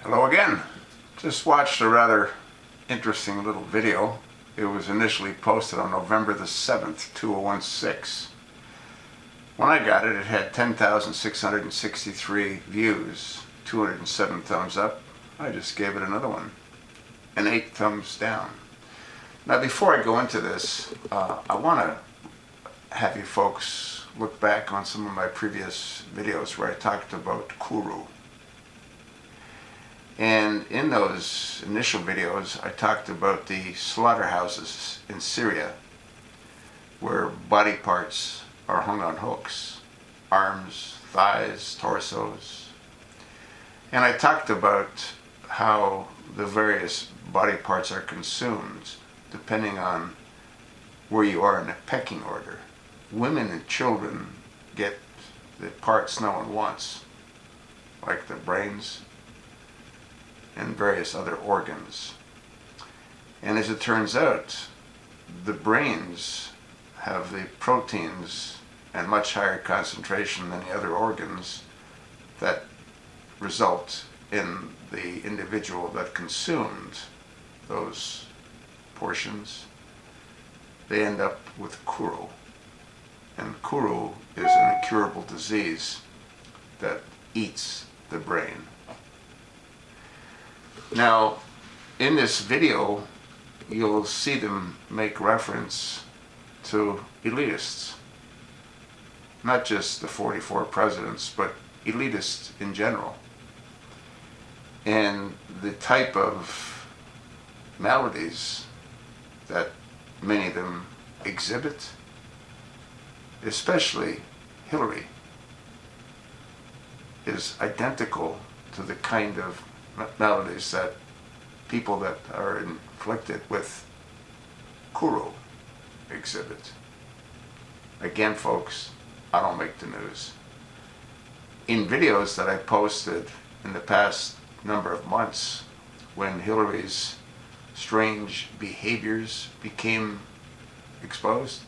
Hello again. Just watched a rather interesting little video. It was initially posted on November the 7th, 2016. When I got it, it had 10,663 views, 207 thumbs up. I just gave it another one, and 8 thumbs down. Now before I go into this, I want to have you folks look back on some of my previous videos where I talked about Kuru. And in those initial videos, I talked about the slaughterhouses in Syria where body parts are hung on hooks, arms, thighs, torsos. And I talked about how the various body parts are consumed depending on where you are in the pecking order. Women and children get the parts no one wants, like the brains and various other organs. And as it turns out, the brains have the proteins and much higher concentration than the other organs that result in the individual that consumed those portions. They end up with Kuru. And Kuru is an incurable disease that eats the brain. Now, in this video, you'll see them make reference to elitists. Not just the 44 presidents, but elitists in general. And the type of maladies that many of them exhibit, especially Hillary, is identical to the kind of maladies that people that are inflicted with Kuru exhibit. Again, folks, I don't make the news. In videos that I posted in the past number of months, when Hillary's strange behaviors became exposed,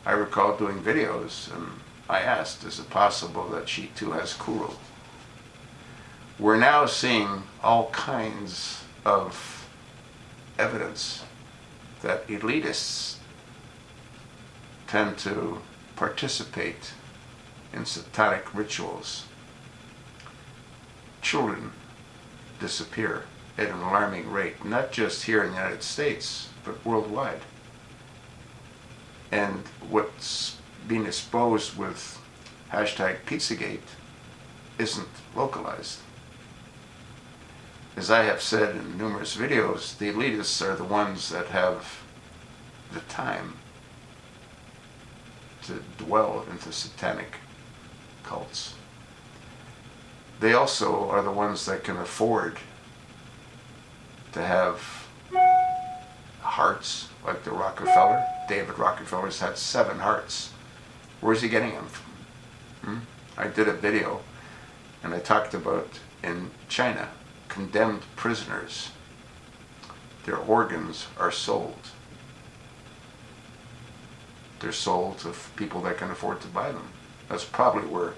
I recall doing videos and I asked, is it possible that she too has Kuru? We're now seeing all kinds of evidence that elitists tend to participate in satanic rituals. Children disappear at an alarming rate, not just here in the United States, but worldwide. And what's being exposed with hashtag Pizzagate isn't localized. As I have said in numerous videos, the elitists are the ones that have the time to dwell into satanic cults. They also are the ones that can afford to have hearts like the Rockefeller. David Rockefeller's had 7 hearts. Where's he getting them from? I did a video and I talked about in China, condemned prisoners, their organs are sold. They're sold to people that can afford to buy them. That's probably where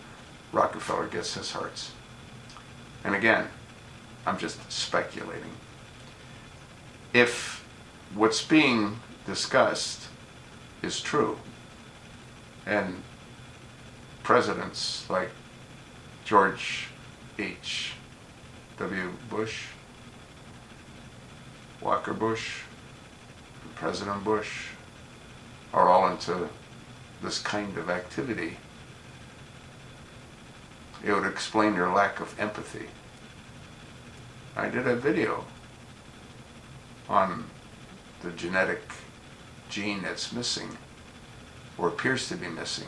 Rockefeller gets his hearts. And again, I'm just speculating. If what's being discussed is true, and presidents like George H.W. Bush, Walker Bush, and President Bush are all into this kind of activity, it would explain their lack of empathy. I did a video on the genetic gene that's missing, or appears to be missing,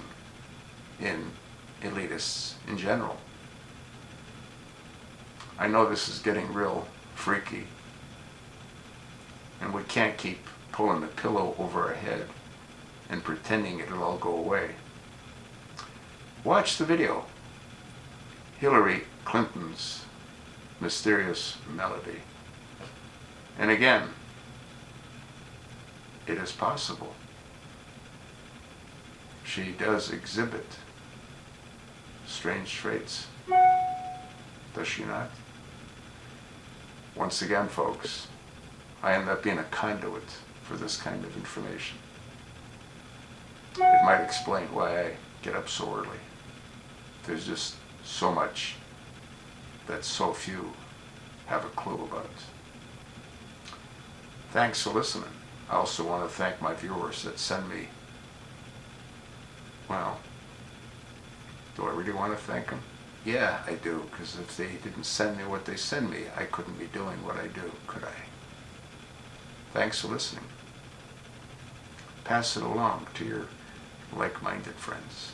in elitists in general. I know this is getting real freaky, and we can't keep pulling the pillow over our head and pretending it'll all go away. Watch the video. Hillary Clinton's mysterious melody. And again, it is possible. She does exhibit strange traits, does she not? Once again, folks, I end up being a conduit for this kind of information. It might explain why I get up so early. There's just so much that so few have a clue about. Thanks for listening. I also want to thank my viewers that send me, well, do I really want to thank them? Yeah, I do, because if they didn't send me what they send me, I couldn't be doing what I do, could I? Thanks for listening. Pass it along to your like-minded friends.